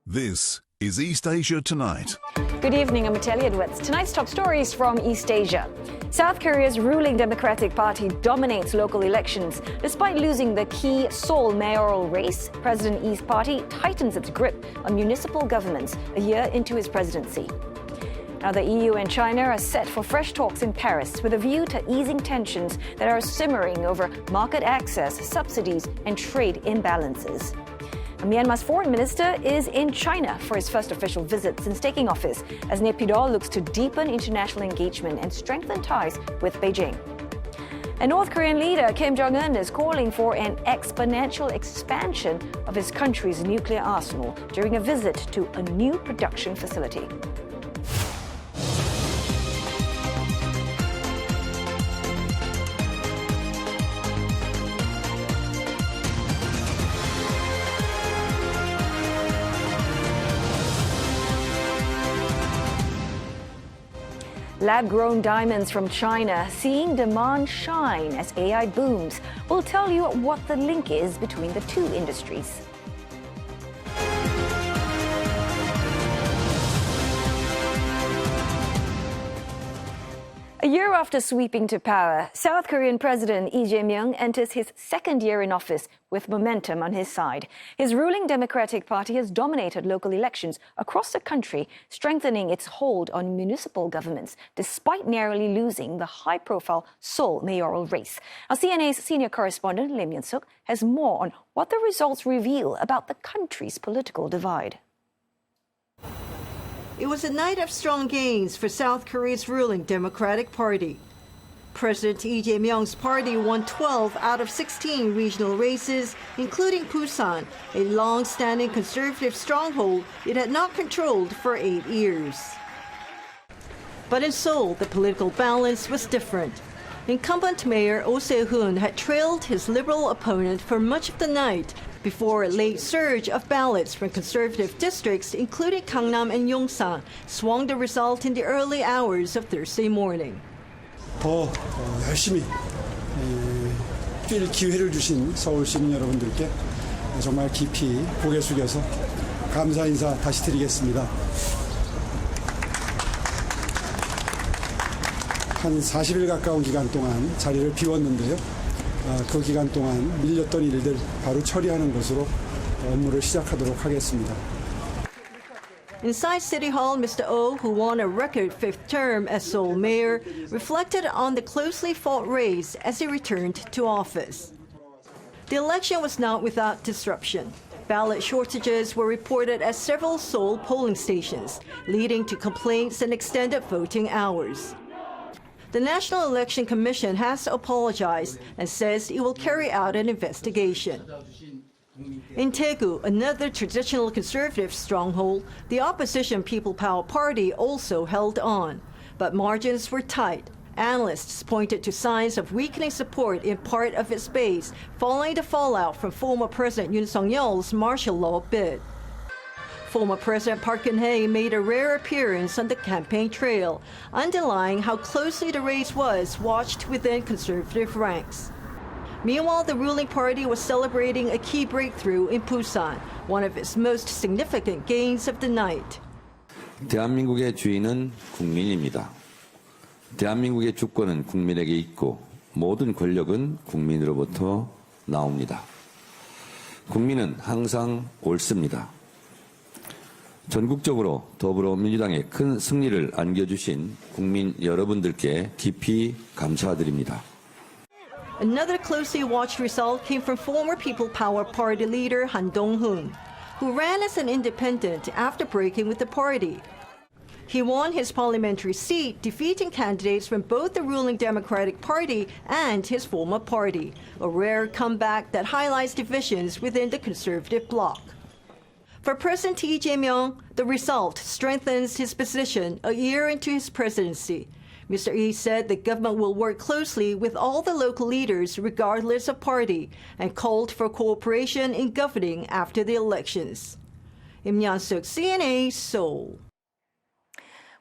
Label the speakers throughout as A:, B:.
A: This is East Asia Tonight.
B: Good evening, I'm Natalie Edwards. Tonight's top stories from East Asia. South Korea's ruling Democratic Party dominates local elections. Despite losing the key Seoul mayoral race, President Lee's party tightens its grip on municipal governments a year into his presidency. Now, the EU and China are set for fresh talks in Paris with a view to easing tensions that are simmering over market access, subsidies, and trade imbalances. Myanmar's foreign minister is in China for his first official visit since taking office, as Naypyidaw looks to deepen international engagement and strengthen ties with Beijing. And North Korean leader Kim Jong-un is calling for an exponential expansion of his country's nuclear arsenal during a visit to a new production facility. Lab-grown diamonds from China seeing demand shine as AI booms. We'll tell you what the link is between the two industries. A year after sweeping to power, South Korean President Myung enters his second year in office with momentum on his side. His ruling Democratic Party has dominated local elections across the country, strengthening its hold on municipal governments, despite narrowly losing the high-profile Seoul mayoral race. Our CNA's senior correspondent, Lim Yun-suk, has more on what the results reveal about the country's political divide.
C: It was a night of strong gains for South Korea's ruling Democratic Party. President Lee Jae-myung's party won 12 out of 16 regional races, including Busan, a long-standing conservative stronghold it had not controlled for 8 years. But in Seoul, the political balance was different. Incumbent Mayor Oh Se-hoon had trailed his liberal opponent for much of the night before a late surge of ballots from conservative districts, including Gangnam and Yongsan, swung the result in the early hours of Thursday morning.
D: 더 열심히 뛸 기회를 주신 서울 시민 여러분들께 정말 깊이 고개 숙여서 감사 인사 다시 드리겠습니다. 한 40일 가까운 기간 동안 자리를 비웠는데요. 그 기간 동안 밀렸던 일들 바로 처리하는 것으로 업무를 시작하도록 하겠습니다.
C: Inside City Hall, Mr. Oh, who won a record fifth term as Seoul mayor, reflected on the closely fought race as he returned to office. The election was not without disruption. Ballot shortages were reported at several Seoul polling stations, leading to complaints and extended voting hours. The National Election Commission has apologized and says it will carry out an investigation. In Daegu, another traditional conservative stronghold, the opposition People Power Party also held on, but margins were tight. Analysts pointed to signs of weakening support in part of its base following the fallout from former President Yoon Suk-yeol's martial law bid. Former President Park Geun-hye made a rare appearance on the campaign trail, underlying how closely the race was watched within conservative ranks. Meanwhile, the ruling party was celebrating a key breakthrough in Busan, one of its most significant gains of the night.
E: 대한민국의 주인은 국민입니다. 대한민국의 주권은 국민에게 있고 모든 권력은 국민으로부터 나옵니다. 국민은 항상 옳습니다. 전국적으로 더불어민주당에 큰 승리를 안겨주신 국민 여러분들께 깊이 감사드립니다.
C: Another closely watched result came from former People Power Party leader Han Dong-hoon, who ran as an independent after breaking with the party. He won his parliamentary seat, defeating candidates from both the ruling Democratic Party and his former party, a rare comeback that highlights divisions within the conservative bloc. For President Lee Jae-myung, the result strengthens his position a year into his presidency. Mr. Lee said the government will work closely with all the local leaders regardless of party and called for cooperation in governing after the elections. Lim Yun-suk, CNA, Seoul.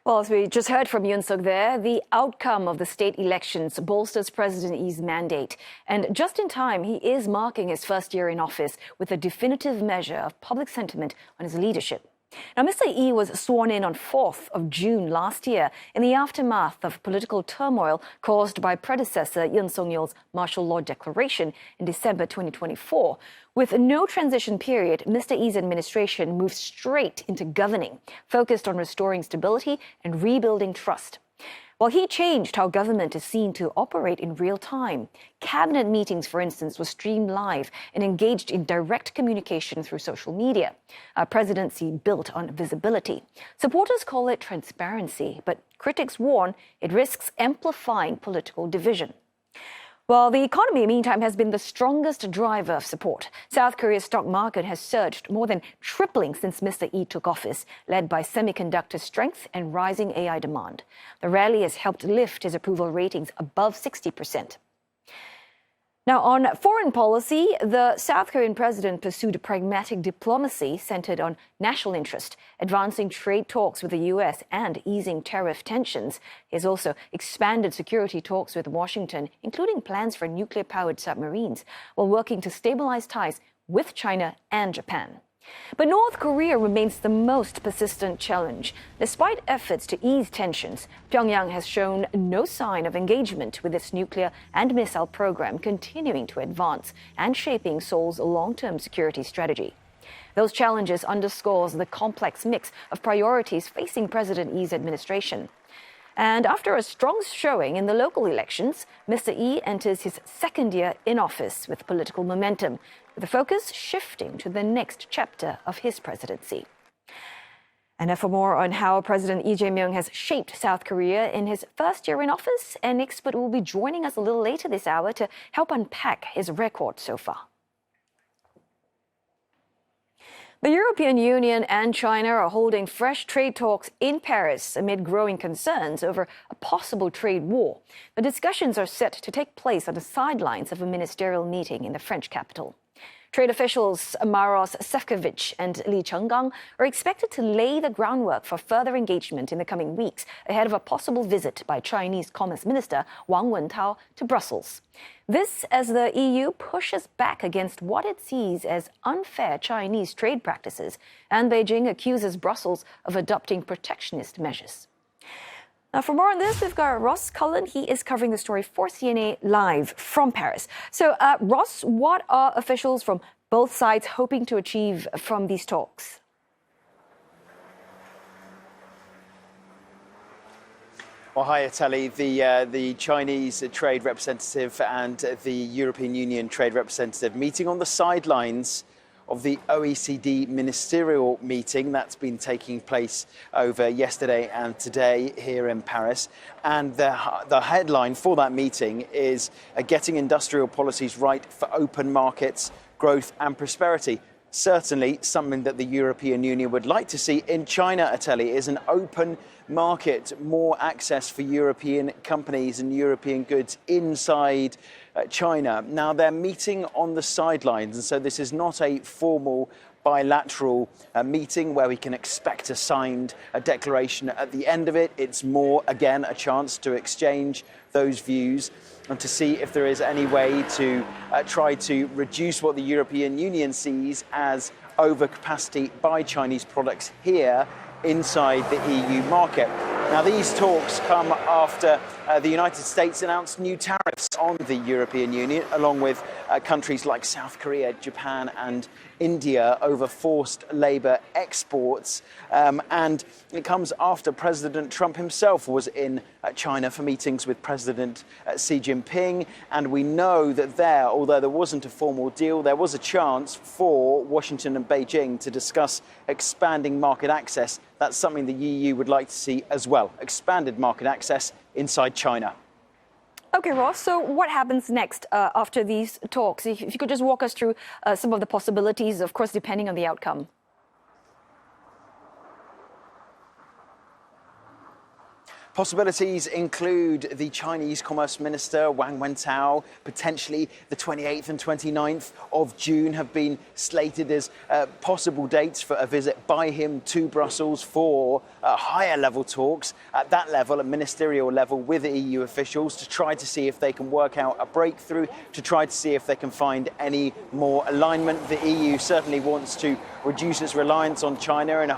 B: Well, as we just heard from Yun-suk there, the outcome of the state elections bolsters President Lee's mandate. And just in time, he is marking his first year in office with a definitive measure of public sentiment on his leadership. Now, Mr. Lee was sworn in on 4th of June last year in the aftermath of political turmoil caused by predecessor Yoon Suk-yeol's martial law declaration in December 2024. With no transition period, Mr. Lee's administration moved straight into governing, focused on restoring stability and rebuilding trust. While he changed how government is seen to operate in real time. Cabinet meetings, for instance, were streamed live and engaged in direct communication through social media. A presidency built on visibility. Supporters call it transparency, but critics warn it risks amplifying political division. Well, the economy, meantime, has been the strongest driver of support. South Korea's stock market has surged, more than tripling since Mr. Lee took office, led by semiconductor strength and rising AI demand. The rally has helped lift his approval ratings above 60%. Now, on foreign policy, the South Korean president pursued pragmatic diplomacy centered on national interest, advancing trade talks with the U.S. and easing tariff tensions. He has also expanded security talks with Washington, including plans for nuclear-powered submarines, while working to stabilize ties with China and Japan. But North Korea remains the most persistent challenge. Despite efforts to ease tensions, Pyongyang has shown no sign of engagement with its nuclear and missile program, continuing to advance and shaping Seoul's long-term security strategy. Those challenges underscores the complex mix of priorities facing President Lee's administration. And after a strong showing in the local elections, Mr. Lee enters his second year in office with political momentum, with the focus shifting to the next chapter of his presidency. And for more on how President Myung has shaped South Korea in his first year in office, an expert will be joining us a little later this hour to help unpack his record so far. The European Union and China are holding fresh trade talks in Paris amid growing concerns over a possible trade war. The discussions are set to take place on the sidelines of a ministerial meeting in the French capital. Trade officials Maros Sefcovic and Lee Chenggang are expected to lay the groundwork for further engagement in the coming weeks ahead of a possible visit by Chinese Commerce Minister Wang Wentao to Brussels. This as the EU pushes back against what it sees as unfair Chinese trade practices, and Beijing accuses Brussels of adopting protectionist measures. Now, for more on this, we've got Ross Cullen. He is covering the story for CNA live from Paris. So, Ross, what are officials from both sides hoping to achieve from these talks?
F: Well, hi, Ateli. The Chinese trade representative and the European Union trade representative meeting on the sidelines of the OECD ministerial meeting that's been taking place over yesterday and today here in Paris. And the headline for that meeting is getting industrial policies right for open markets, growth and prosperity. Certainly something that the European Union would like to see in China, Ateli, is an open market, more access for European companies and European goods inside China. Now, they're meeting on the sidelines, and so this is not a formal bilateral meeting where we can expect a signed declaration at the end of it. It's more, again, a chance to exchange those views and to see if there is any way to try to reduce what the European Union sees as overcapacity by Chinese products here inside the EU market. Now, these talks come after the United States announced new tariffs on the European Union, along with countries like South Korea, Japan and India over forced labour exports. And it comes after President Trump himself was in China for meetings with President Xi Jinping. And we know that there, although there wasn't a formal deal, there was a chance for Washington and Beijing to discuss expanding market access. That's something the EU would like to see as well, expanded market access inside China.
B: Okay, Ross, so what happens next after these talks? If you could just walk us through some of the possibilities, of course, depending on the outcome.
F: Possibilities include the Chinese Commerce Minister Wang Wentao. Potentially the 28th and 29th of June have been slated as possible dates for a visit by him to Brussels for higher level talks at that level, at ministerial level, with EU officials to try to see if they can work out a breakthrough, to try to see if they can find any more alignment. The EU certainly wants to reduce its reliance on China in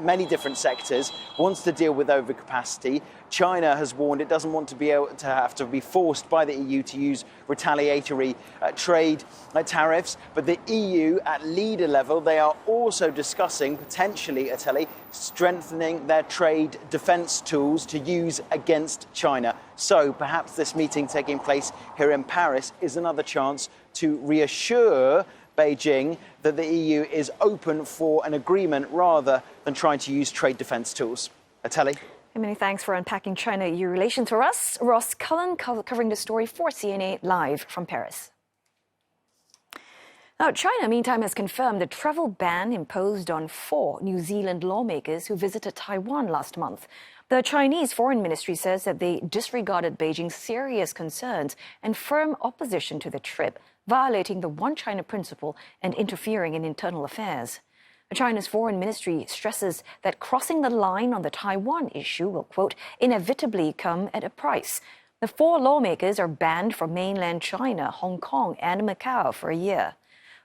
F: many different sectors, wants to deal with overcapacity. China has warned it doesn't want to be able to have to be forced by the EU to use retaliatory trade tariffs. But the EU at leader level, they are also discussing potentially, Italy, strengthening their trade defense tools to use against China. So perhaps this meeting taking place here in Paris is another chance to reassure Beijing that the EU is open for an agreement rather than trying to use trade defense tools. Atelli?
B: Many thanks for unpacking China-EU relations for us. Ross Cullen covering the story for CNA live from Paris. Now, China, meantime, has confirmed a travel ban imposed on 4 New Zealand lawmakers who visited Taiwan last month. The Chinese Foreign Ministry says that they disregarded Beijing's serious concerns and firm opposition to the trip, violating the One China principle and interfering in internal affairs. China's foreign ministry stresses that crossing the line on the Taiwan issue will, quote, inevitably come at a price. The 4 lawmakers are banned from mainland China, Hong Kong, and Macau for a year.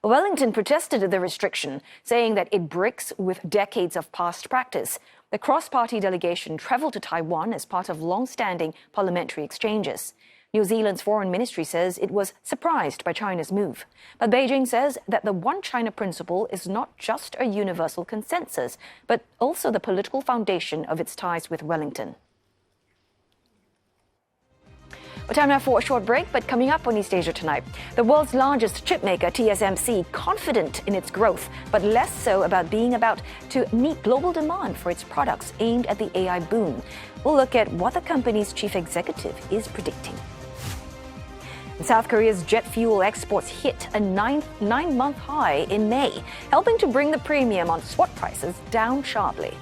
B: Wellington protested the restriction, saying that it breaks with decades of past practice. The cross-party delegation traveled to Taiwan as part of long-standing parliamentary exchanges. New Zealand's foreign ministry says it was surprised by China's move. But Beijing says that the One China principle is not just a universal consensus, but also the political foundation of its ties with Wellington. Well, time now for a short break, but coming up on East Asia Tonight, the world's largest chip maker, TSMC, confident in its growth, but less so about being about to meet global demand for its products aimed at the AI boom. We'll look at what the company's chief executive is predicting. South Korea's jet fuel exports hit a nine-month high in May, helping to bring the premium on spot prices down sharply.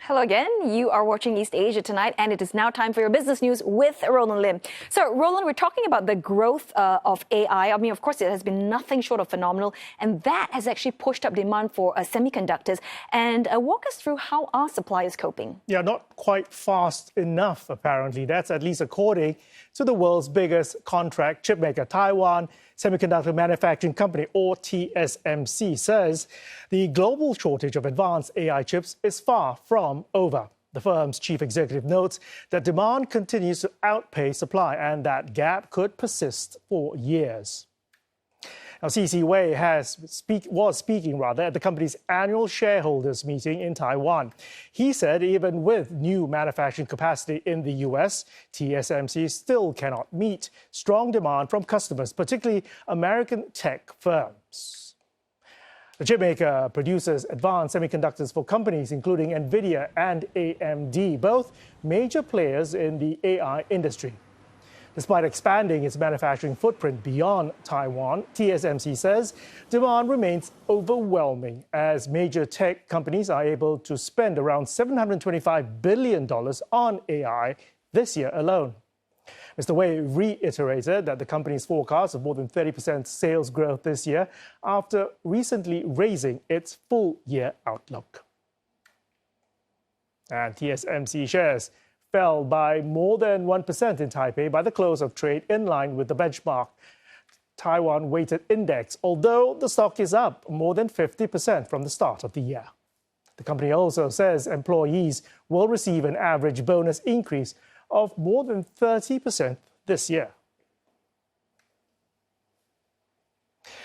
B: Hello again. You are watching East Asia Tonight, and it is now time for your business news with Roland Lim. So, Roland, we're talking about the growth of AI. I mean, of course, it has been nothing short of phenomenal, and that has actually pushed up demand for semiconductors. And walk us through how our supply is coping.
G: Yeah, not quite fast enough, apparently. That's at least according to the world's biggest contract chipmaker, Taiwan Semiconductor Manufacturing Company, or TSMC, says the global shortage of advanced AI chips is far from over. The firm's chief executive notes that demand continues to outpace supply and that gap could persist for years. Now, C.C. Wei was speaking at the company's annual shareholders meeting in Taiwan. He said even with new manufacturing capacity in the U.S., TSMC still cannot meet strong demand from customers, particularly American tech firms. The chipmaker produces advanced semiconductors for companies including NVIDIA and AMD, both major players in the AI industry. Despite expanding its manufacturing footprint beyond Taiwan, TSMC says demand remains overwhelming as major tech companies are able to spend around $725 billion on AI this year alone. Mr. Wei reiterated that the company's forecast of more than 30% sales growth this year after recently raising its full-year outlook. And TSMC shares fell by more than 1% in Taipei by the close of trade, in line with the benchmark Taiwan Weighted Index, although the stock is up more than 50% from the start of the year. The company also says employees will receive an average bonus increase of more than 30% this year.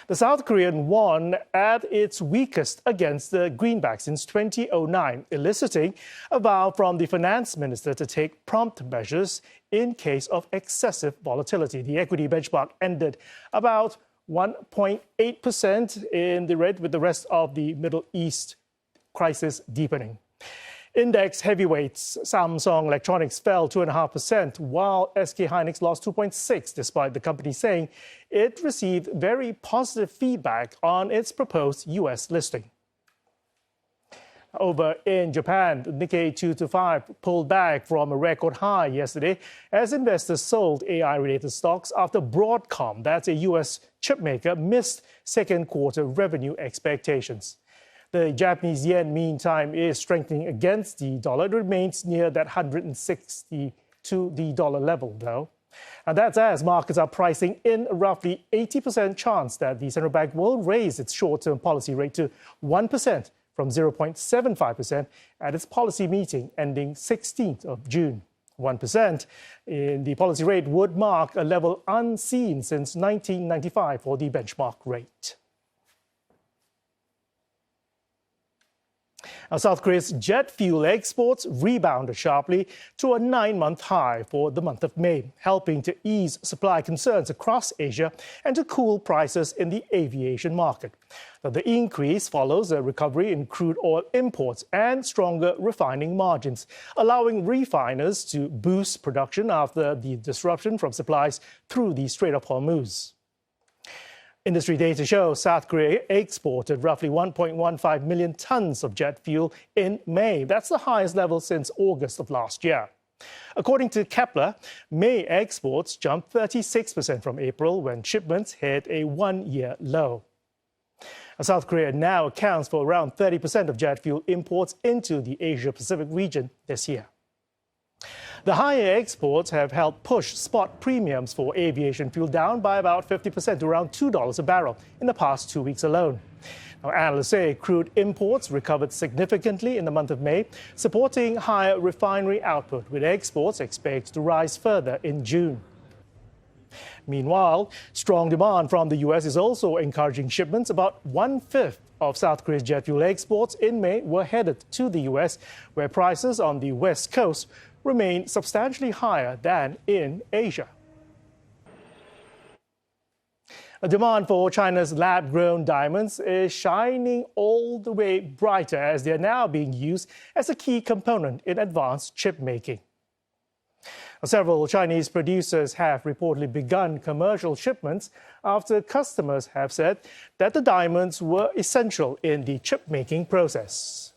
G: The South Korean won at its weakest against the greenback since 2009, eliciting a vow from the finance minister to take prompt measures in case of excessive volatility. The equity benchmark ended about 1.8% in the red, with the rest of the Middle East crisis deepening. Index heavyweights Samsung Electronics fell 2.5%, while SK Hynix lost 2.6%, despite the company saying it received very positive feedback on its proposed U.S. listing. Over in Japan, the Nikkei 225 pulled back from a record high yesterday as investors sold AI-related stocks after Broadcom, that's a U.S. chipmaker, missed second quarter revenue expectations. The Japanese yen, meantime, is strengthening against the dollar. It remains near that 160 to the dollar level, though. And that's as markets are pricing in a roughly 80% chance that the central bank will raise its short-term policy rate to 1% from 0.75% at its policy meeting ending 16th of June. 1% in the policy rate would mark a level unseen since 1995 for the benchmark rate. Now, South Korea's jet fuel exports rebounded sharply to a 9-month high for the month of May, helping to ease supply concerns across Asia and to cool prices in the aviation market. Now, the increase follows a recovery in crude oil imports and stronger refining margins, allowing refiners to boost production after the disruption from supplies through the Strait of Hormuz. Industry data shows South Korea exported roughly 1.15 million tons of jet fuel in May. That's the highest level since August of last year. According to Kepler, May exports jumped 36% from April when shipments hit a one-year low. South Korea now accounts for around 30% of jet fuel imports into the Asia-Pacific region this year. The higher exports have helped push spot premiums for aviation fuel down by about 50% to around $2 a barrel in the past 2 weeks alone. Now, analysts say crude imports recovered significantly in the month of May, supporting higher refinery output, with exports expected to rise further in June. Meanwhile, strong demand from the U.S. is also encouraging shipments. About 1/5 of South Korea's jet fuel exports in May were headed to the U.S., where prices on the West Coast remain substantially higher than in Asia. A demand for China's lab-grown diamonds is shining all the way brighter as they are now being used as a key component in advanced chip making. Several Chinese producers have reportedly begun commercial shipments after customers have said that the diamonds were essential in the chip-making process.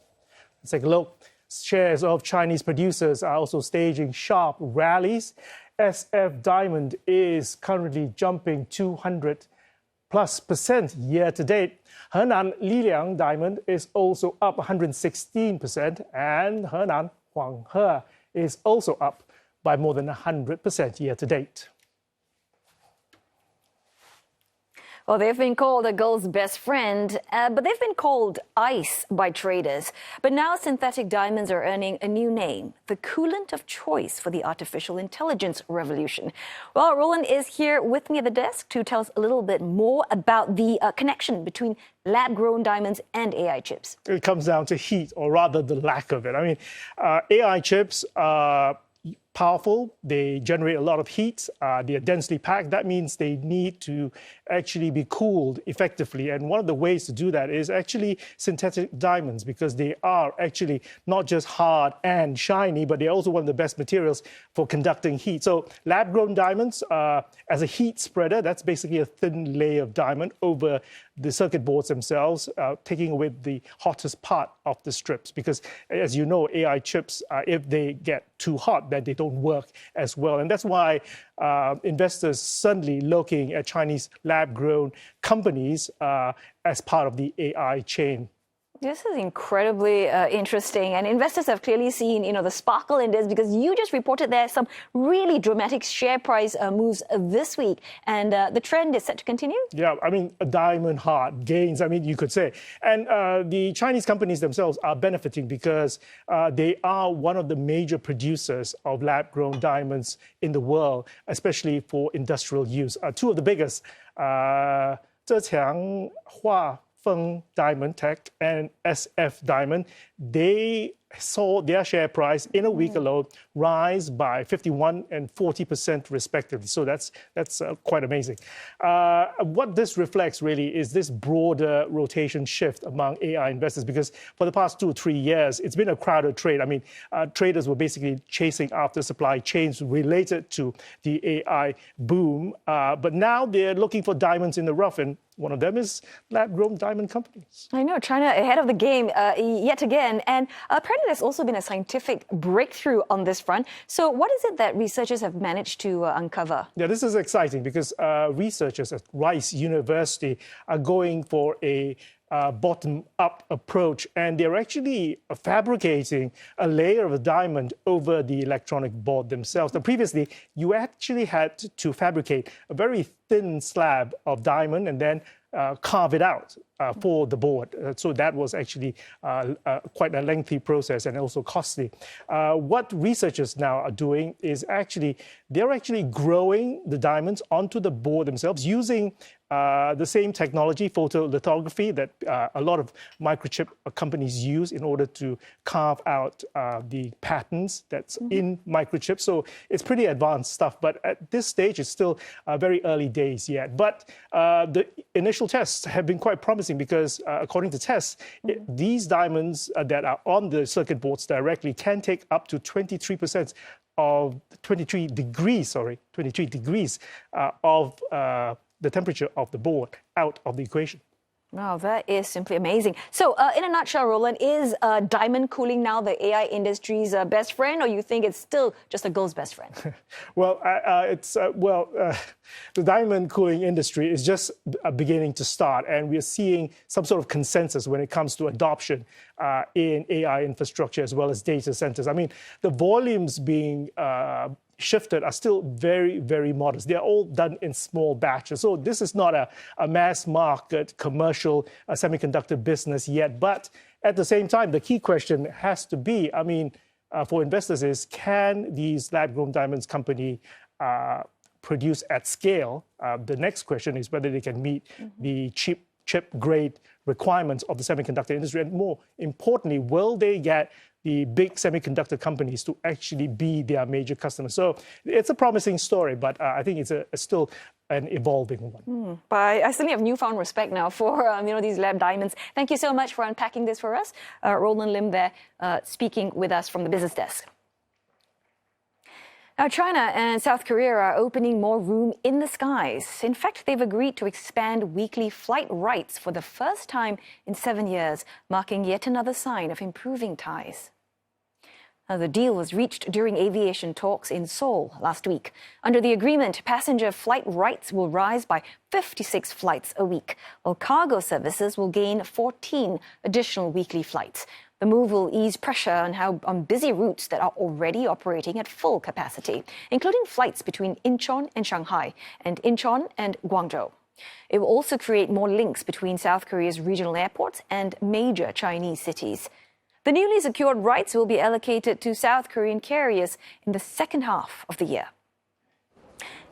G: Let's take a look. Shares of Chinese producers are also staging sharp rallies. SF Diamond is currently jumping 200+% year to date. Henan Liliang Diamond is also up 116%, and Henan Huanghe is also up by more than 100% year to date.
B: Well, they've been called a girl's best friend, but they've been called ice by traders. But now synthetic diamonds are earning a new name, the coolant of choice for the artificial intelligence revolution. Well, Roland is here with me at the desk to tell us a little bit more about the connection between lab-grown diamonds and AI chips.
G: It comes down to heat, or rather the lack of it. I mean, AI chips are powerful, they generate a lot of heat, they are densely packed. That means they need to actually be cooled effectively. And one of the ways to do that is actually synthetic diamonds, because they are actually not just hard and shiny, but they're also one of the best materials for conducting heat. So lab-grown diamonds, as a heat spreader, that's basically a thin layer of diamond over the circuit boards themselves, taking away the hottest part of the strips. Because as you know, AI chips, if they get too hot, then they don't work as well. And that's why investors suddenly looking at Chinese lab-grown companies as part of the AI chain.
B: This is incredibly interesting, and investors have clearly seen, the sparkle in this, because you just reported there some really dramatic share price moves this week, and the trend is set to continue.
G: Yeah, I mean, diamond hard gains, you could say. And the Chinese companies themselves are benefiting because they are one of the major producers of lab-grown diamonds in the world, especially for industrial use. Two of the biggest, Zhejiang Hua Feng Diamond Tech and SF Diamond, they saw their share price in a week alone rise by 51% and 40% respectively. So that's quite amazing. What this reflects really is this broader rotation shift among AI investors, because for the past 2 or 3 years, it's been a crowded trade. I mean, traders were basically chasing after supply chains related to the AI boom. But now they're looking for diamonds in the rough, and one of them is lab-grown diamond companies.
B: I know, China ahead of the game yet again. And apparently there's also been a scientific breakthrough on this front. So what is it that researchers have managed to uncover?
G: Yeah, this is exciting because researchers at Rice University are going for a bottom-up approach, and they're actually fabricating a layer of a diamond over the electronic board themselves. Now, previously, you actually had to fabricate a very thin slab of diamond and then carve it out for the board. So that was actually quite a lengthy process and also costly. What researchers now are doing is they're actually growing the diamonds onto the board themselves using the same technology, photolithography, that a lot of microchip companies use in order to carve out the patterns that's in microchips. So it's pretty advanced stuff, but at this stage, it's still very early days yet. But the initial tests have been quite promising because according to tests, these diamonds that are on the circuit boards directly can take up to 23% of 23 degrees of the temperature of the board out of the equation.
B: Wow, that is simply amazing. So, in a nutshell, Roland, is diamond cooling now the AI industry's best friend, or you think it's still just a girl's best friend?
G: Well, the diamond cooling industry is just beginning to start, and we're seeing some sort of consensus when it comes to adoption in AI infrastructure as well as data centers. I mean, the volumes being shifted are still very, very modest. They're all done in small batches. So this is not a mass market commercial semiconductor business yet. But at the same time, the key question has to be, for investors is, can these lab-grown diamonds company produce at scale? The next question is whether they can meet the chip grade requirements of the semiconductor industry. And more importantly, will they get the big semiconductor companies to actually be their major customers? So it's a promising story, but I think it's still an evolving one.
B: But I certainly have newfound respect now for these lab diamonds. Thank you so much for unpacking this for us. Roland Lim there speaking with us from the business desk. Now, China and South Korea are opening more room in the skies. In fact, they've agreed to expand weekly flight rights for the first time in 7 years, marking yet another sign of improving ties. Now, the deal was reached during aviation talks in Seoul last week. Under the agreement, passenger flight rights will rise by 56 flights a week, while cargo services will gain 14 additional weekly flights. The move will ease pressure on busy routes that are already operating at full capacity, including flights between Incheon and Shanghai and Incheon and Guangzhou. It will also create more links between South Korea's regional airports and major Chinese cities. The newly secured rights will be allocated to South Korean carriers in the second half of the year.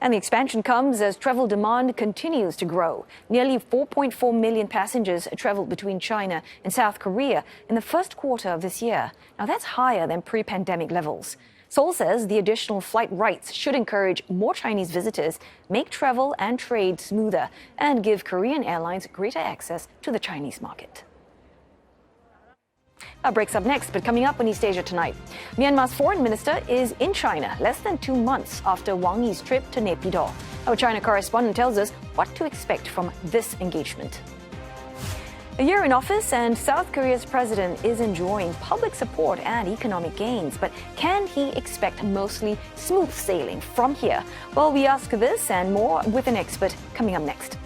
B: And the expansion comes as travel demand continues to grow. Nearly 4.4 million passengers traveled between China and South Korea in the first quarter of this year. Now, that's higher than pre-pandemic levels. Seoul says the additional flight rights should encourage more Chinese visitors, make travel and trade smoother, and give Korean airlines greater access to the Chinese market. Our break's up next, but coming up on East Asia Tonight, Myanmar's foreign minister is in China less than 2 months after Wang Yi's trip to Naypyidaw. Our China correspondent tells us what to expect from this engagement. A year in office and South Korea's president is enjoying public support and economic gains. But can he expect mostly smooth sailing from here? Well, we ask this and more with an expert coming up next.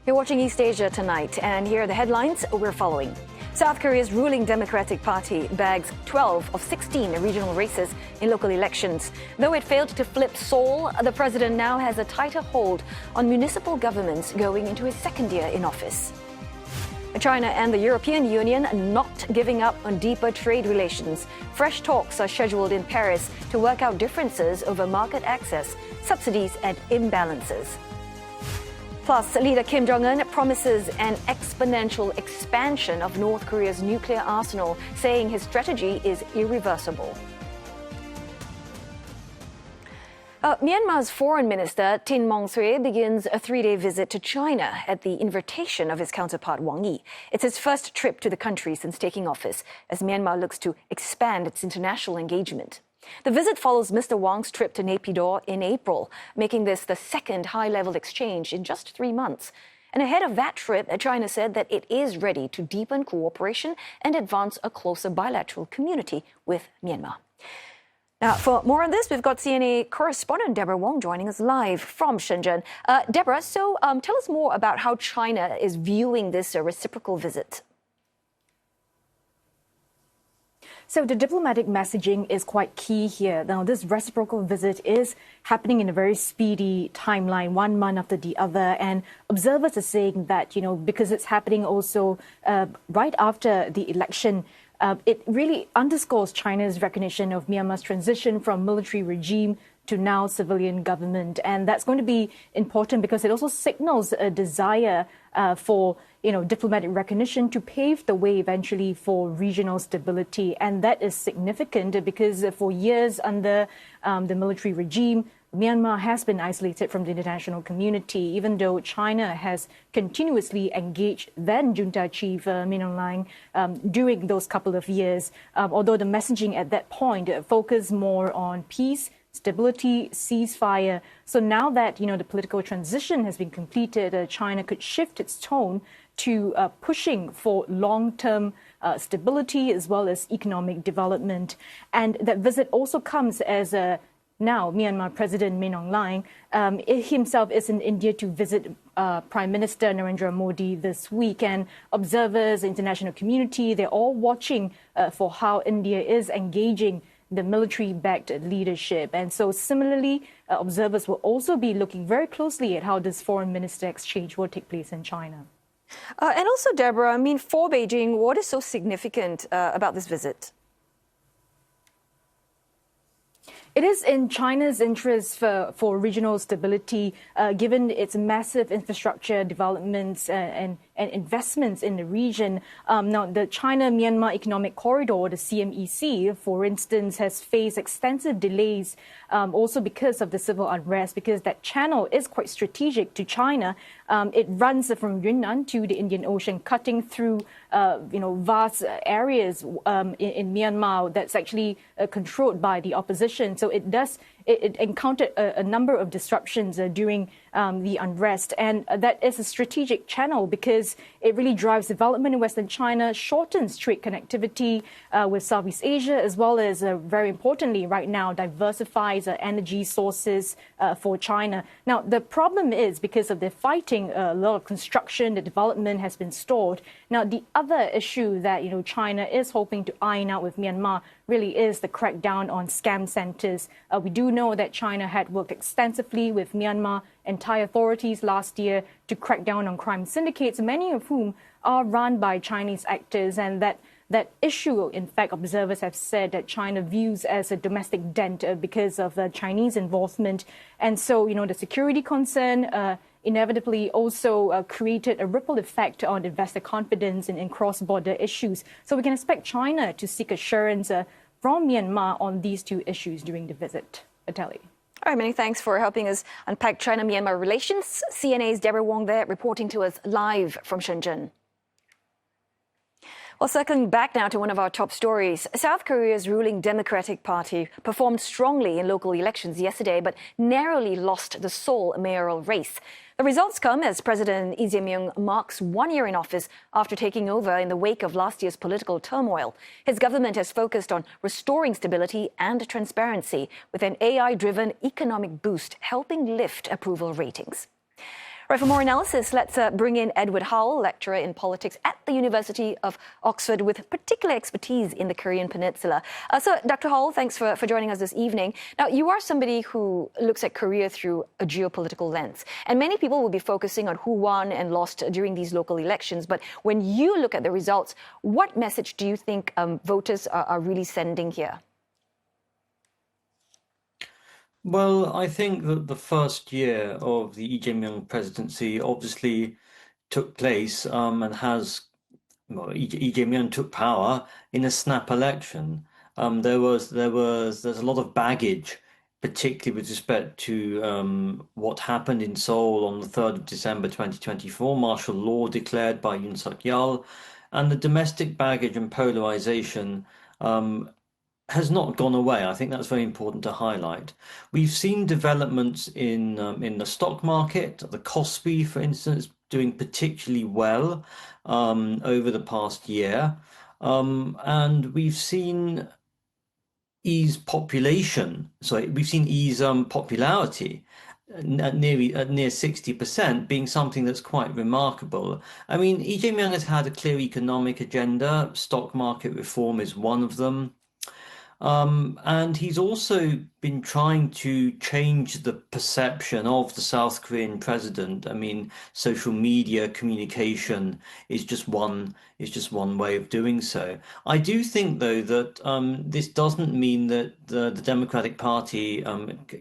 B: You're watching East Asia Tonight, and here are the headlines we're following. South Korea's ruling Democratic Party bags 12 of 16 regional races in local elections. Though it failed to flip Seoul, the president now has a tighter hold on municipal governments going into his second year in office. China and the European Union not giving up on deeper trade relations. Fresh talks are scheduled in Paris to work out differences over market access, subsidies and imbalances. Plus, leader Kim Jong-un promises an exponential expansion of North Korea's nuclear arsenal, saying his strategy is irreversible. Myanmar's Foreign Minister Tin Maung begins a 3-day visit to China at the invitation of his counterpart Wang Yi. It's his first trip to the country since taking office, as Myanmar looks to expand its international engagement. The visit follows Mr. Wang's trip to Naypyidaw in April, making this the second high-level exchange in just 3 months. And ahead of that trip, China said that it is ready to deepen cooperation and advance a closer bilateral community with Myanmar. Now, for more on this, we've got CNA correspondent Deborah Wong joining us live from Shenzhen. Deborah, so tell us more about how China is viewing this reciprocal visit.
H: So the diplomatic messaging is quite key here. Now, this reciprocal visit is happening in a very speedy timeline, 1 month after the other. And observers are saying that, because it's happening also right after the election, it really underscores China's recognition of Myanmar's transition from military regime to now civilian government. And that's going to be important because it also signals a desire for diplomatic recognition to pave the way eventually for regional stability. And that is significant because for years under the military regime, Myanmar has been isolated from the international community, even though China has continuously engaged then junta chief Min Aung Hlaing during those couple of years, although the messaging at that point focused more on peace, stability, ceasefire. So now that, the political transition has been completed, China could shift its tone to pushing for long-term stability as well as economic development. And that visit also comes as now Myanmar President Min Aung Hlaing himself is in India to visit Prime Minister Narendra Modi this week. And observers, the international community, they're all watching for how India is engaging the military-backed leadership. And so similarly, observers will also be looking very closely at how this foreign minister exchange will take place in China.
B: And also, Deborah, for Beijing, what is so significant about this visit?
H: It is in China's interest for regional stability, given its massive infrastructure developments and investments in the region. Now, the China-Myanmar Economic Corridor, the CMEC, for instance, has faced extensive delays also because of the civil unrest, because that channel is quite strategic to China. It runs from Yunnan to the Indian Ocean, cutting through vast areas in Myanmar that's actually controlled by the opposition. So it encountered a number of disruptions during the unrest. And that is a strategic channel because it really drives development in Western China, shortens trade connectivity with Southeast Asia, as well as, very importantly, right now, diversifies energy sources for China. Now, the problem is because of the fighting, a lot of construction, the development has been stalled. Now, the other issue that, China is hoping to iron out with Myanmar really is the crackdown on scam centers. We do know that China had worked extensively with Myanmar and Thai authorities last year to crack down on crime syndicates, many of whom are run by Chinese actors. And that issue, in fact, observers have said that China views as a domestic dent because of Chinese involvement. And so, the security concern inevitably also created a ripple effect on investor confidence in cross-border issues. So we can expect China to seek assurance from Myanmar on these two issues during the visit. Ateli.
B: All right, many thanks for helping us unpack China-Myanmar relations. CNA's Deborah Wong there reporting to us live from Shenzhen. Well, circling back now to one of our top stories, South Korea's ruling Democratic Party performed strongly in local elections yesterday, but narrowly lost the Seoul mayoral race. The results come as President Myung marks 1 year in office after taking over in the wake of last year's political turmoil. His government has focused on restoring stability and transparency, with an AI-driven economic boost helping lift approval ratings. Right, for more analysis, let's bring in Edward Howell, lecturer in politics at the University of Oxford with particular expertise in the Korean Peninsula. So, Dr. Howell, thanks for joining us this evening. Now, you are somebody who looks at Korea through a geopolitical lens, and many people will be focusing on who won and lost during these local elections. But when you look at the results, what message do you think voters are really sending here?
I: Well, I think that the first year of the Lee Jae-myung presidency obviously took place and has, well, Lee Jae-myung took power in a snap election. There's a lot of baggage, particularly with respect to what happened in Seoul on the 3rd of December 2024, martial law declared by Yoon Suk-yeol, and the domestic baggage and polarization has not gone away. I think that's very important to highlight. We've seen developments in the stock market, the Kospi, for instance, doing particularly well over the past year, and we've seen E's popularity at near 60% being something that's quite remarkable. I mean, Lee Jae-myung has had a clear economic agenda. Stock market reform is one of them. And he's also been trying to change the perception of the South Korean president. I mean, social media communication is just one way of doing so. I do think, though, that this doesn't mean that the Democratic Party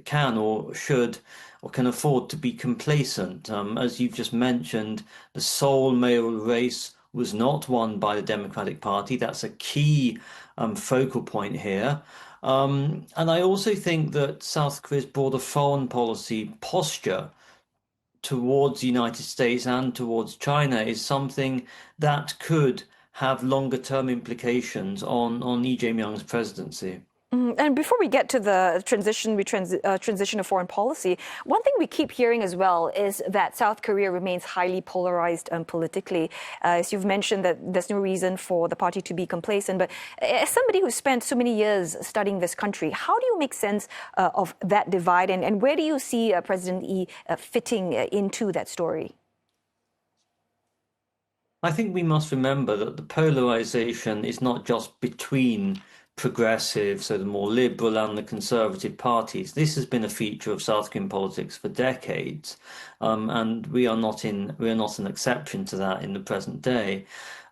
I: can or should or can afford to be complacent. As you've just mentioned, the Seoul mayoral race was not won by the Democratic Party. That's a key focal point here. And I also think that South Korea's broader foreign policy posture towards the United States and towards China is something that could have longer term implications on Lee Jae-myung's presidency.
B: And before we get to the transition of foreign policy, one thing we keep hearing as well is that South Korea remains highly polarized politically. As you've mentioned, that there's no reason for the party to be complacent. But as somebody who spent so many years studying this country, how do you make sense of that divide? And where do you see President Lee fitting into that story?
I: I think we must remember that the polarization is not just between progressive, so the more liberal and the conservative parties. This has been a feature of South Korean politics for decades, and we are not an exception to that in the present day.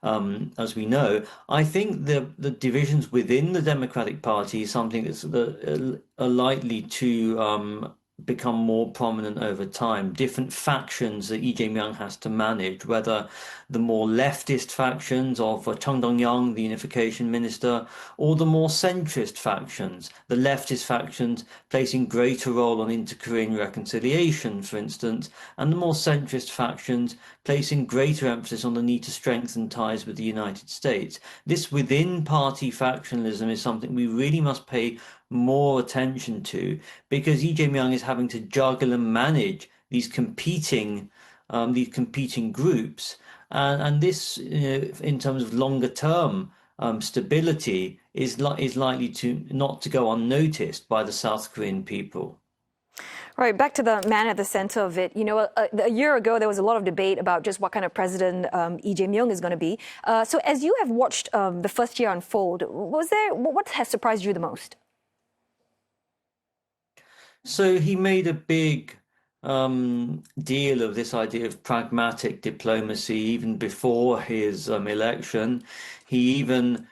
I: As we know, I think the divisions within the Democratic Party is something that's are likely to become more prominent over time. Different factions that Lee Jae-myung has to manage, whether the more leftist factions of Chung Dong-young, the unification minister, or the more centrist factions, the leftist factions placing greater role on inter-Korean reconciliation, for instance, and the more centrist factions placing greater emphasis on the need to strengthen ties with the United States. This within-party factionalism is something we really must pay more attention to, because Lee Jae-myung is having to juggle and manage these competing groups, and this, in terms of longer term stability, is likely to not to go unnoticed by the South Korean people.
B: Right, back to the man at the center of it. You know, a year ago, there was a lot of debate about just what kind of president Lee Jae-myung is going to be. So as you have watched the first year unfold, what has surprised you the most?
I: So he made a big deal of this idea of pragmatic diplomacy even before his election. He even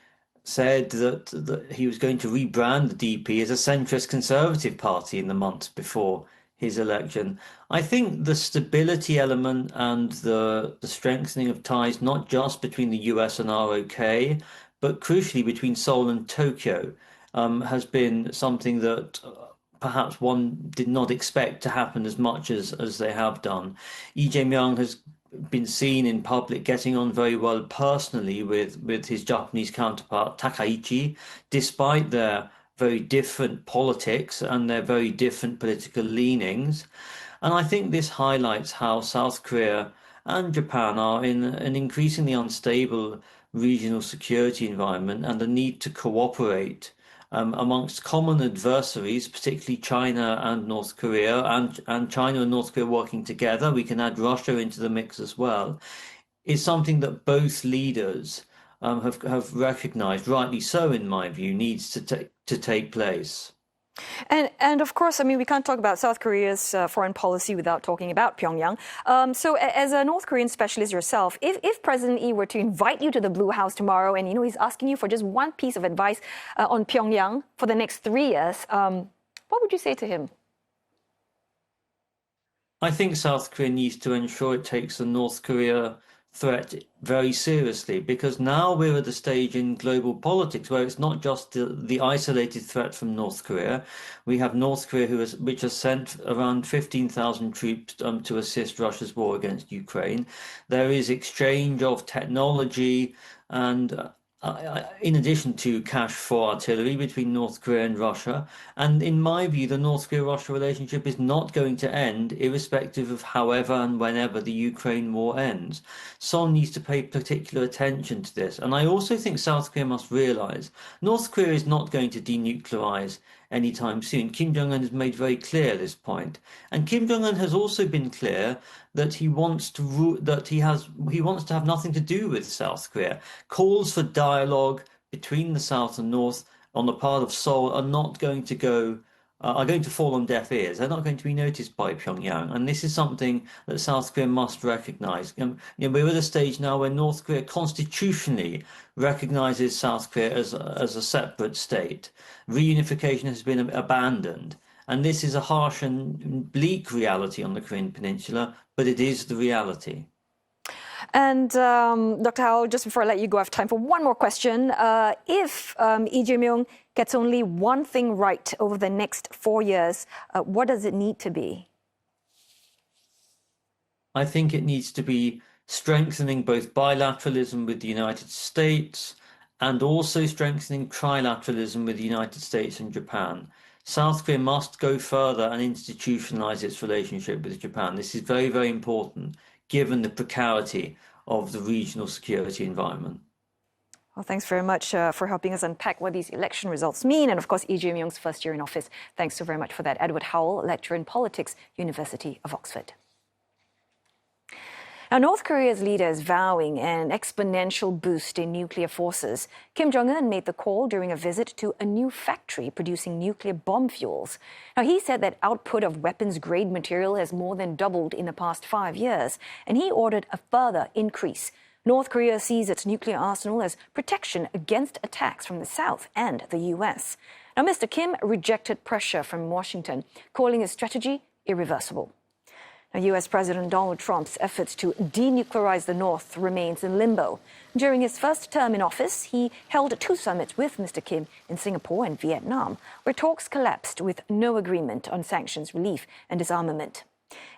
I: said that he was going to rebrand the DP as a centrist conservative party in the months before his election. I think the stability element and the strengthening of ties, not just between the US and ROK, but crucially between Seoul and Tokyo, has been something that perhaps one did not expect to happen as much as they have done. Lee Jae-myung has been seen in public getting on very well personally with his Japanese counterpart Takaichi, despite their very different politics and their very different political leanings. And I think this highlights how South Korea and Japan are in an increasingly unstable regional security environment, and the need to cooperate amongst common adversaries, particularly China and North Korea, and China and North Korea working together, we can add Russia into the mix as well, is something that both leaders have recognized, rightly so in my view, needs to take place.
B: And of course, I mean, we can't talk about South Korea's foreign policy without talking about Pyongyang. So as a North Korean specialist yourself, if President Lee were to invite you to the Blue House tomorrow and, he's asking you for just one piece of advice on Pyongyang for the next 3 years, what would you say to him?
I: I think South Korea needs to ensure it takes the North Korea threat very seriously, because now we're at a stage in global politics where it's not just the isolated threat from North Korea. We have North Korea which has sent around 15,000 troops to assist Russia's war against Ukraine. There is exchange of technology and in addition to cash for artillery between North Korea and Russia. And in my view, the North Korea-Russia relationship is not going to end, irrespective of however and whenever the Ukraine war ends. Seoul needs to pay particular attention to this. And I also think South Korea must realize North Korea is not going to denuclearize anytime soon. Kim Jong-un has made very clear this point. And Kim Jong-un has also been clear that he wants to have nothing to do with South Korea. Calls for dialogue between the South and North on the part of Seoul are going to fall on deaf ears. They're not going to be noticed by Pyongyang, and this is something that South Korea must recognise. We're at a stage now where North Korea constitutionally recognises South Korea as a separate state. Reunification has been abandoned, and this is a harsh and bleak reality on the Korean Peninsula, but it is the reality.
B: And Dr. Howell, just before I let you go, I have time for one more question. If Lee Jae-myung gets only one thing right over the next 4 years, what does it need to be?
I: I think it needs to be strengthening both bilateralism with the United States and also strengthening trilateralism with the United States and Japan. South Korea must go further and institutionalize its relationship with Japan. This is very, very important, given the precarity of the regional security environment.
B: Well, thanks very much for helping us unpack what these election results mean. And of course, Lee Jae-myung's first year in office. Thanks so very much for that. Edward Howell, lecturer in politics, University of Oxford. Now, North Korea's leader is vowing an exponential boost in nuclear forces. Kim Jong-un made the call during a visit to a new factory producing nuclear bomb fuels. Now, he said that output of weapons-grade material has more than doubled in the past 5 years, and he ordered a further increase. North Korea sees its nuclear arsenal as protection against attacks from the South and the U.S. Now, Mr. Kim rejected pressure from Washington, calling his strategy irreversible. Now, U.S. President Donald Trump's efforts to denuclearize the North remains in limbo. During his first term in office, he held 2 summits with Mr. Kim in Singapore and Vietnam, where talks collapsed with no agreement on sanctions relief and disarmament.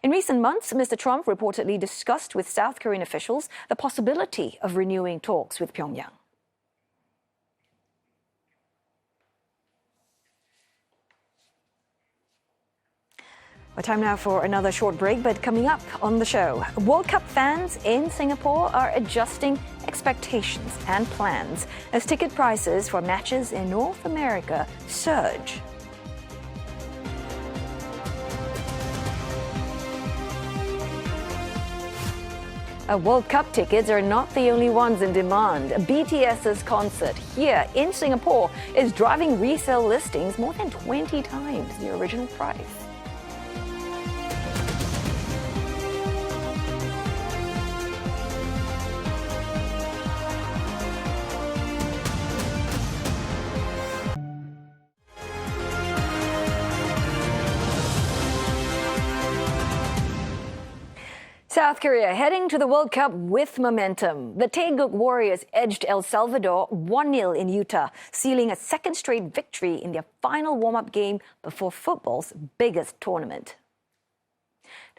B: In recent months, Mr. Trump reportedly discussed with South Korean officials the possibility of renewing talks with Pyongyang. Well, time now for another short break, but coming up on the show, World Cup fans in Singapore are adjusting expectations and plans as ticket prices for matches in North America surge. World Cup tickets are not the only ones in demand. BTS's concert here in Singapore is driving resale listings more than 20 times the original price. South Korea heading to the World Cup with momentum. The Taeguk Warriors edged El Salvador 1-0 in Utah, sealing a second straight victory in their final warm-up game before football's biggest tournament.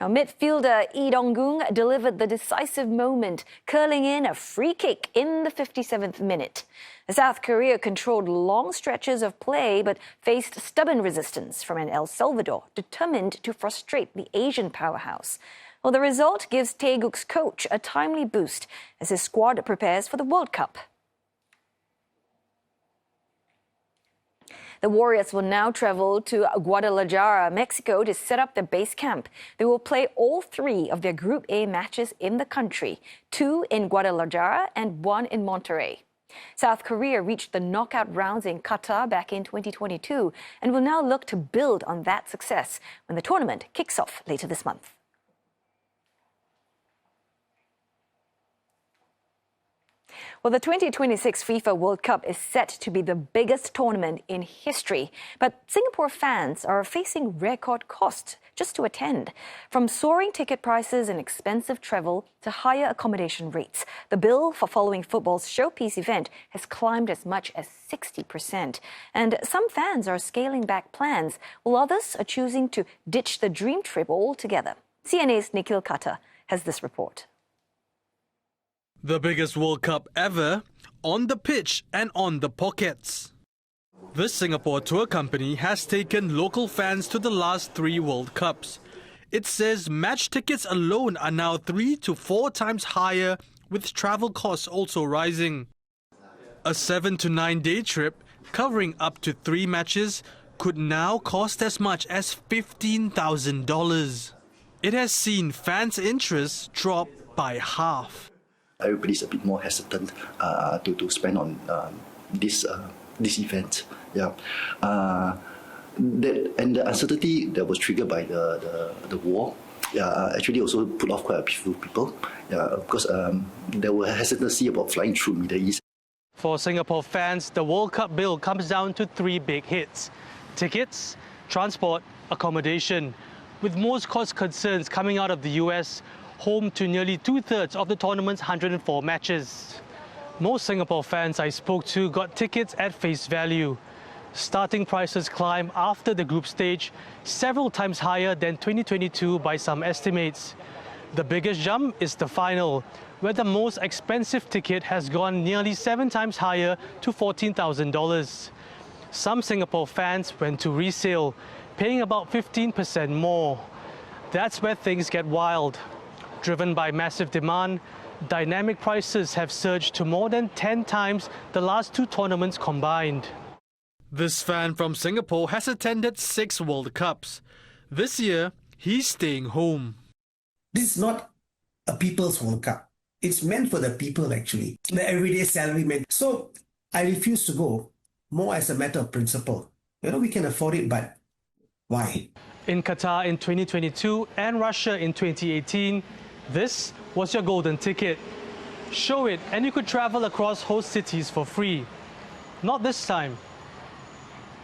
B: Now, midfielder Lee Dong-gung delivered the decisive moment, curling in a free kick in the 57th minute. South Korea controlled long stretches of play but faced stubborn resistance from an El Salvador determined to frustrate the Asian powerhouse. Well, the result gives Taeguk's coach a timely boost as his squad prepares for the World Cup. The Warriors will now travel to Guadalajara, Mexico to set up their base camp. They will play all 3 of their Group A matches in the country, 2 in Guadalajara and 1 in Monterrey. South Korea reached the knockout rounds in Qatar back in 2022 and will now look to build on that success when the tournament kicks off later this month. Well, the 2026 FIFA World Cup is set to be the biggest tournament in history, but Singapore fans are facing record costs just to attend. From soaring ticket prices and expensive travel to higher accommodation rates, the bill for following football's showpiece event has climbed as much as 60%. And some fans are scaling back plans, while others are choosing to ditch the dream trip altogether. CNA's Nikhil Kata has this report.
J: The biggest World Cup ever, on the pitch and on the pockets. This Singapore tour company has taken local fans to the last 3 World Cups. It says match tickets alone are now 3 to 4 times higher, with travel costs also rising. A 7 to 9 day trip covering up to 3 matches could now cost as much as $15,000. It has seen fans' interest drop by half.
K: Everybody's a bit more hesitant to spend on this event. Yeah, and the uncertainty that was triggered by the war, actually also put off quite a few people. Yeah, because there were hesitancy about flying through Middle East.
J: For Singapore fans, the World Cup bill comes down to 3 big hits: tickets, transport, accommodation. With most cost concerns coming out of the US, home to nearly 2/3 of the tournament's 104 matches. Most Singapore fans I spoke to got tickets at face value. Starting prices climb after the group stage, several times higher than 2022 by some estimates. The biggest jump is the final, where the most expensive ticket has gone nearly 7 times higher to $14,000. Some Singapore fans went to resale, paying about 15% more. That's where things get wild. Driven by massive demand, dynamic prices have surged to more than 10 times the last 2 tournaments combined. This fan from Singapore has attended 6 World Cups. This year, he's staying home.
L: This is not a people's World Cup. It's meant for the people, actually, the everyday salaryman. So I refuse to go, more as a matter of principle. We can afford it, but why?
J: In Qatar in 2022 and Russia in 2018, this was your golden ticket. Show it and you could travel across host cities for free. Not this time.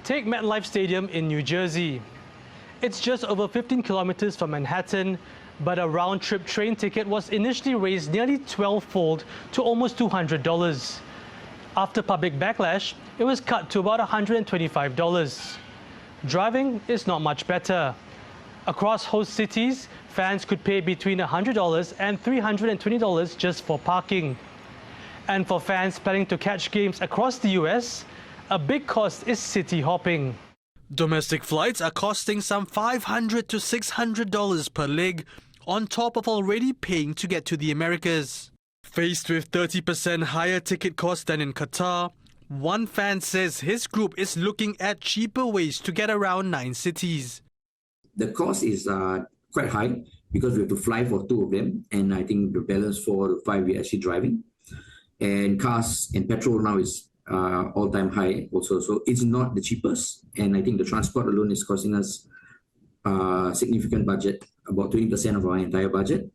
J: Take MetLife Stadium in New Jersey. It's just over 15 kilometers from Manhattan, but a round-trip train ticket was initially raised nearly 12-fold to almost $200. After public backlash, it was cut to about $125. Driving is not much better. Across host cities, fans could pay between $100 and $320 just for parking. And for fans planning to catch games across the US, a big cost is city hopping. Domestic flights are costing some $500 to $600 per leg, on top of already paying to get to the Americas. Faced with 30% higher ticket costs than in Qatar, one fan says his group is looking at cheaper ways to get around 9 cities.
M: The cost is quite high because we have to fly for 2 of them, and I think the balance 4 to 5 we're actually driving. And cars and petrol now is all-time high also, so it's not the cheapest. And I think the transport alone is costing us significant budget, about 20% of our entire budget.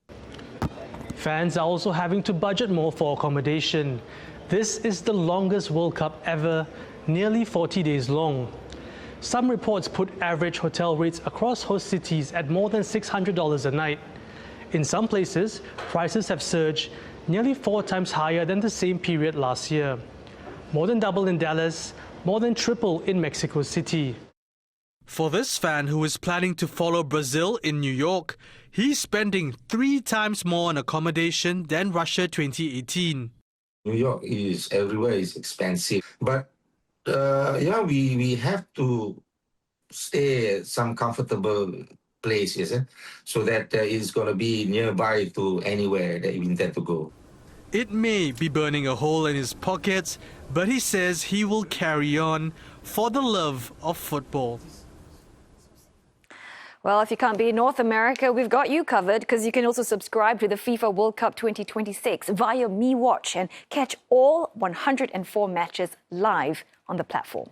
J: Fans are also having to budget more for accommodation. This is the longest World Cup ever, nearly 40 days long. Some reports put average hotel rates across host cities at more than $600 a night. In some places, prices have surged nearly 4 times higher than the same period last year. More than double in Dallas, more than triple in Mexico City. For this fan who is planning to follow Brazil in New York, he's spending 3 times more on accommodation than Russia 2018.
N: New York is everywhere is expensive, but we have to stay at some comfortable place, so that it's going to be nearby to anywhere that we intend to go.
J: It may be burning a hole in his pockets, but he says he will carry on for the love of football.
B: Well, if you can't be in North America, we've got you covered because you can also subscribe to the FIFA World Cup 2026 via MeWatch and catch all 104 matches live on the platform.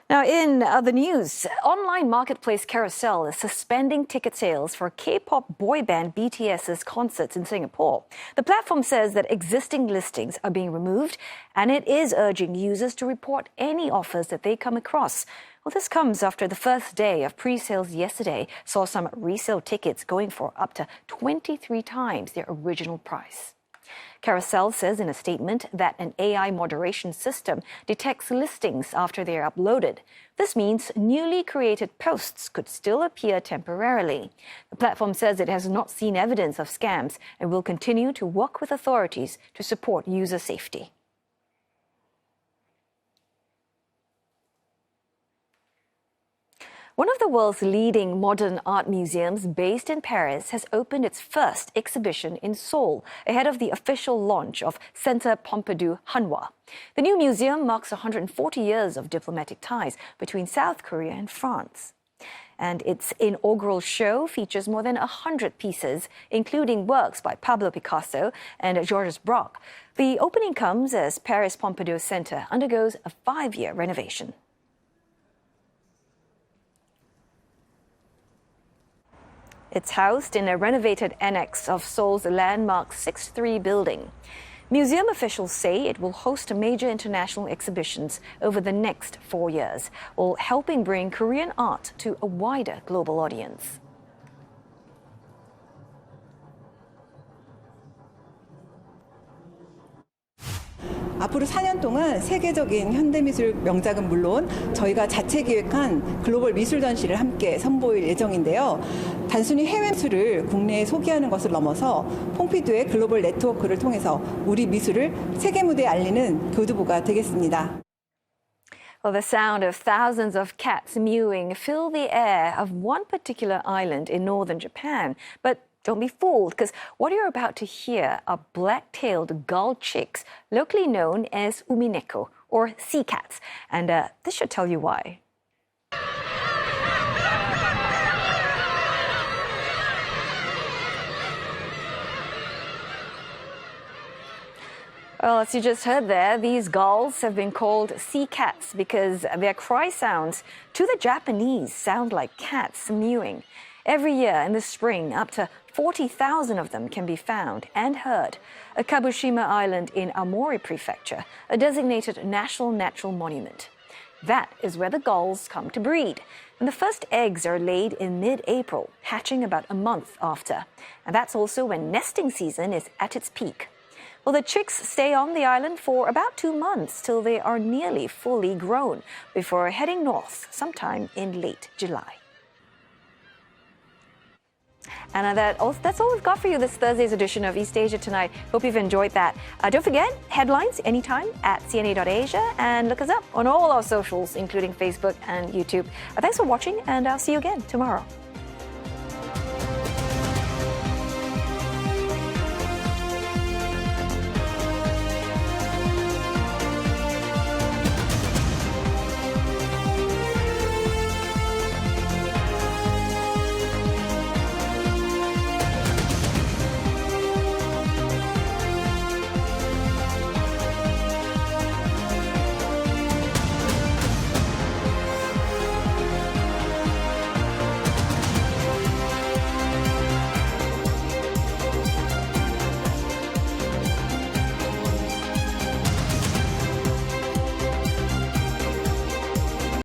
B: Now, in other news, online marketplace Carousel is suspending ticket sales for K-pop boy band BTS's concerts in Singapore. The platform says that existing listings are being removed, and it is urging users to report any offers that they come across. Well, this comes after the first day of pre-sales yesterday saw some resale tickets going for up to 23 times their original price. Carousel says in a statement that an AI moderation system detects listings after they are uploaded. This means newly created posts could still appear temporarily. The platform says it has not seen evidence of scams and will continue to work with authorities to support user safety. One of the world's leading modern art museums based in Paris has opened its first exhibition in Seoul ahead of the official launch of Centre Pompidou Hanwha. The new museum marks 140 years of diplomatic ties between South Korea and France. And its inaugural show features more than 100 pieces, including works by Pablo Picasso and Georges Braque. The opening comes as Paris Pompidou Centre undergoes a 5-year renovation. It's housed in a renovated annex of Seoul's landmark 6-3 building. Museum officials say it will host major international exhibitions over the next 4 years, while helping bring Korean art to a wider global audience.
O: 앞으로 4년 동안 세계적인 현대미술 명작은 물론 저희가 자체 기획한 글로벌 미술 전시를 함께 선보일 예정인데요. 단순히 해외 미술을 국내에 소개하는 것을 넘어서 퐁피두의 글로벌 네트워크를 통해서 우리 미술을 세계 무대에 알리는 교두보가 되겠습니다.
B: Well, the sound of thousands of cats mewing fill the air of one particular island in northern Japan. But don't be fooled, because what you're about to hear are black-tailed gull chicks, locally known as umineko, or sea cats. And this should tell you why. Well, as you just heard there, these gulls have been called sea cats because their cry sounds to the Japanese sound like cats mewing. Every year in the spring, up to 40,000 of them can be found and heard at Kabushima Island in Aomori Prefecture, a designated national natural monument. That is where the gulls come to breed. And the first eggs are laid in mid-April, hatching about a month after. And that's also when nesting season is at its peak. Well, the chicks stay on the island for about 2 months till they are nearly fully grown before heading north sometime in late July. And that's all we've got for you this Thursday's edition of East Asia Tonight. Hope you've enjoyed that. Don't forget, headlines anytime at cna.asia, and look us up on all our socials, including Facebook and YouTube. Thanks for watching, and I'll see you again tomorrow.